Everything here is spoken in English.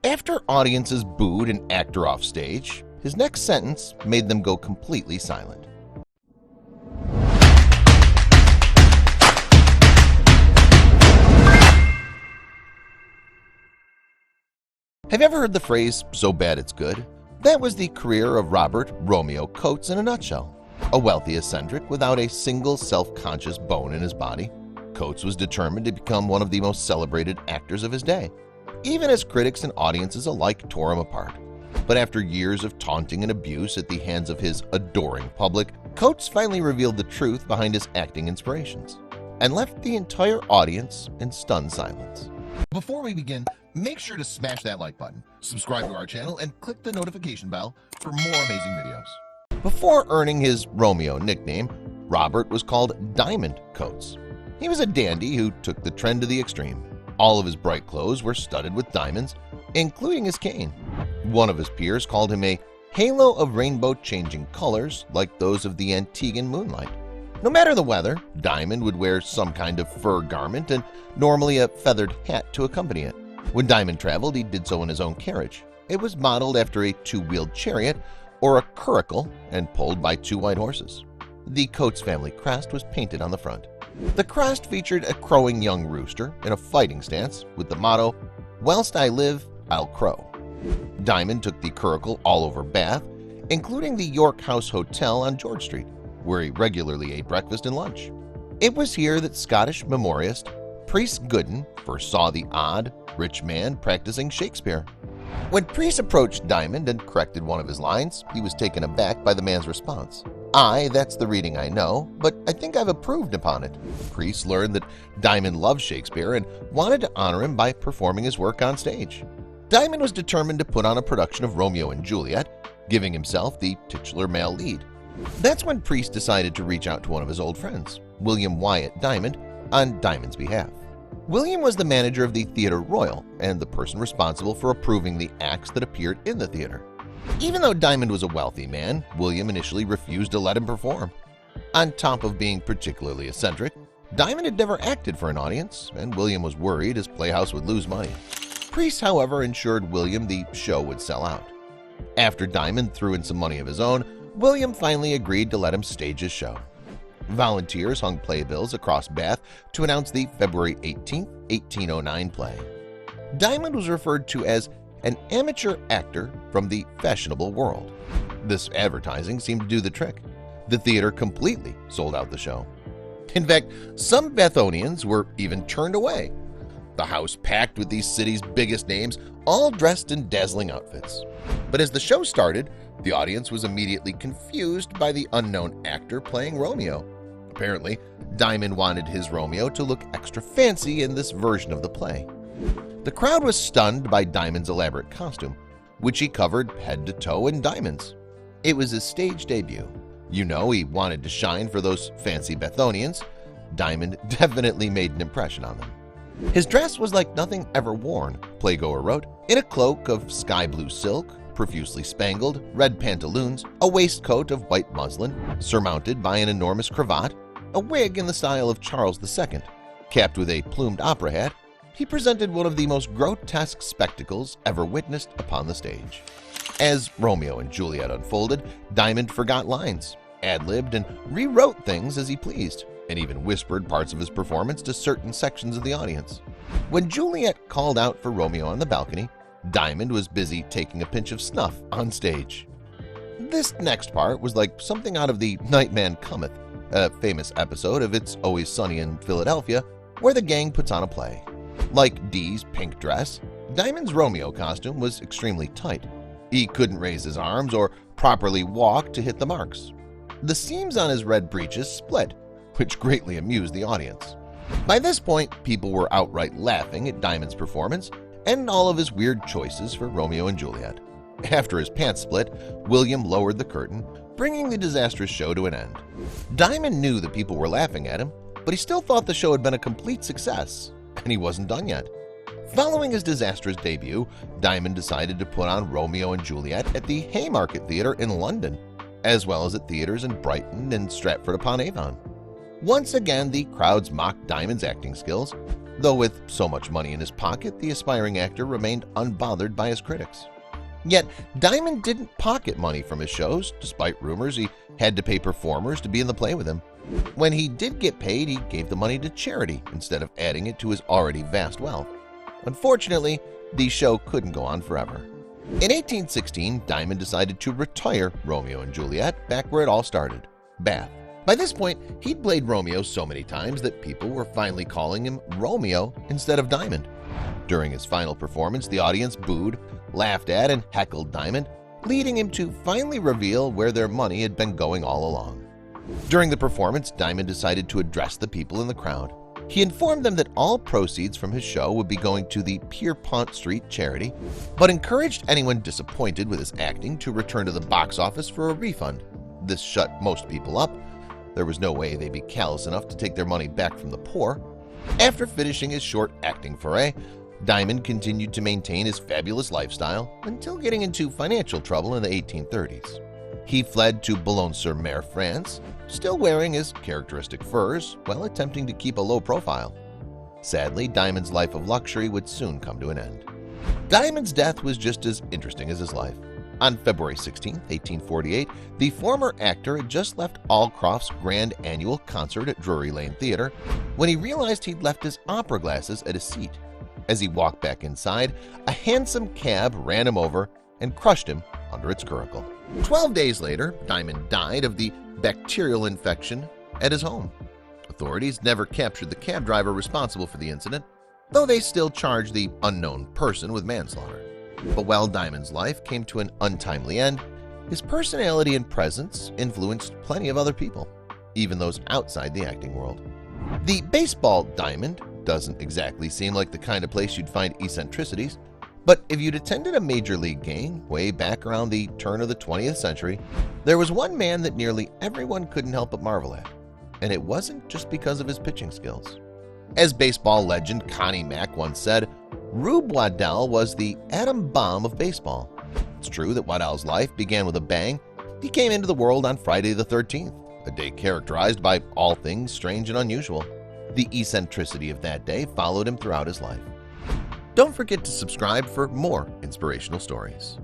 After audiences booed an actor off stage, his next sentence made them go completely silent. Have you ever heard the phrase, "so bad it's good"? That was the career of Robert Romeo Coates in a nutshell. A wealthy eccentric without a single self-conscious bone in his body, Coates was determined to become one of the most celebrated actors of his day, even as critics and audiences alike tore him apart. But after years of taunting and abuse at the hands of his adoring public, Coates finally revealed the truth behind his acting inspirations and left the entire audience in stunned silence. Before we begin, make sure to smash that like button, subscribe to our channel, and click the notification bell for more amazing videos. Before earning his Romeo nickname, Robert was called Diamond Coates. He was a dandy who took the trend to the extreme. All of his bright clothes were studded with diamonds, including his cane. One of his peers called him a halo of rainbow-changing colors like those of the Antiguan moonlight. No matter the weather, Diamond would wear some kind of fur garment and normally a feathered hat to accompany it. When Diamond traveled, he did so in his own carriage. It was modeled after a two-wheeled chariot or a curricle and pulled by two white horses. The Coates family crest was painted on the front. The crest featured a crowing young rooster in a fighting stance with the motto, "Whilst I live, I'll crow." Diamond took the curricle all over Bath, including the York House Hotel on George Street, where he regularly ate breakfast and lunch. It was here that Scottish memorist Priest Gooden first saw the odd, rich man practicing Shakespeare. When Priest approached Diamond and corrected one of his lines, he was taken aback by the man's response. That's the reading I know, but I think I've improved upon it." Priest learned that Diamond loved Shakespeare and wanted to honor him by performing his work on stage. Diamond was determined to put on a production of Romeo and Juliet, giving himself the titular male lead. That's when Priest decided to reach out to one of his old friends, William Wyatt Diamond, on Diamond's behalf. William was the manager of the Theatre Royal and the person responsible for approving the acts that appeared in the theater. Even though Diamond was a wealthy man, William initially refused to let him perform. On top of being particularly eccentric, Diamond had never acted for an audience, and William was worried his playhouse would lose money. Priest, however, ensured William the show would sell out. After Diamond threw in some money of his own, William finally agreed to let him stage his show. Volunteers hung playbills across Bath to announce the February 18, 1809 play. Diamond was referred to as an amateur actor from the fashionable world. This advertising seemed to do the trick. The theater completely sold out the show. In fact, some Bathonians were even turned away. The house packed with these city's biggest names, all dressed in dazzling outfits. But as the show started, the audience was immediately confused by the unknown actor playing Romeo. Apparently, Diamond wanted his Romeo to look extra fancy in this version of the play. The crowd was stunned by Diamond's elaborate costume, which he covered head to toe in diamonds. It was his stage debut. You know, he wanted to shine for those fancy Bathonians. Diamond definitely made an impression on them. His dress was like nothing ever worn, playgoer wrote, in a cloak of sky blue silk, profusely spangled, red pantaloons, a waistcoat of white muslin, surmounted by an enormous cravat, a wig in the style of Charles II, capped with a plumed opera hat. He presented one of the most grotesque spectacles ever witnessed upon the stage. As Romeo and Juliet unfolded, Diamond forgot lines, ad-libbed, and rewrote things as he pleased, and even whispered parts of his performance to certain sections of the audience. When Juliet called out for Romeo on the balcony, Diamond was busy taking a pinch of snuff on stage. This next part was like something out of The Nightman Cometh, a famous episode of It's Always Sunny in Philadelphia, where the gang puts on a play. Like Dee's pink dress, Diamond's Romeo costume was extremely tight. He couldn't raise his arms or properly walk to hit the marks. The seams on his red breeches split, which greatly amused the audience. By this point, people were outright laughing at Diamond's performance and all of his weird choices for Romeo and Juliet. After his pants split, William lowered the curtain, bringing the disastrous show to an end. Diamond knew that people were laughing at him, but he still thought the show had been a complete success, and he wasn't done yet. Following his disastrous debut, Diamond decided to put on Romeo and Juliet at the Haymarket Theatre in London, as well as at theaters in Brighton and Stratford-upon-Avon. Once again, the crowds mocked Diamond's acting skills, Though with so much money in his pocket, the aspiring actor remained unbothered by his critics. Yet, Diamond didn't pocket money from his shows, despite rumors he had to pay performers to be in the play with him. When he did get paid, he gave the money to charity instead of adding it to his already vast wealth. Unfortunately, the show couldn't go on forever. In 1816, Diamond decided to retire Romeo and Juliet back where it all started, Bath. By this point, he'd played Romeo so many times that people were finally calling him Romeo instead of Diamond. During his final performance, the audience booed, laughed at, and heckled Diamond, leading him to finally reveal where their money had been going all along. During the performance, Diamond decided to address the people in the crowd. He informed them that all proceeds from his show would be going to the Pierpont Street charity, but encouraged anyone disappointed with his acting to return to the box office for a refund. This shut most people up. There was no way they'd be callous enough to take their money back from the poor. After finishing his short acting foray, Diamond continued to maintain his fabulous lifestyle until getting into financial trouble in the 1830s. He fled to Boulogne-sur-Mer, France, still wearing his characteristic furs while attempting to keep a low profile. Sadly, Diamond's life of luxury would soon come to an end. Diamond's death was just as interesting as his life. On February 16, 1848, the former actor had just left Allcroft's grand annual concert at Drury Lane Theatre when he realized he'd left his opera glasses at his seat. As he walked back inside, a hansom cab ran him over and crushed him under its curricle. 12 days later, Diamond died of the bacterial infection at his home. Authorities never captured the cab driver responsible for the incident, though they still charged the unknown person with manslaughter. But while Diamond's life came to an untimely end, his personality and presence influenced plenty of other people, even those outside the acting world. The baseball diamond doesn't exactly seem like the kind of place you'd find eccentricities, but if you'd attended a major league game way back around the turn of the 20th century, there was one man that nearly everyone couldn't help but marvel at, and it wasn't just because of his pitching skills. As baseball legend Connie Mack once said, Rube Waddell was the atom bomb of baseball. It's true that Waddell's life began with a bang. He came into the world on Friday the 13th, a day characterized by all things strange and unusual. The eccentricity of that day followed him throughout his life. Don't forget to subscribe for more inspirational stories.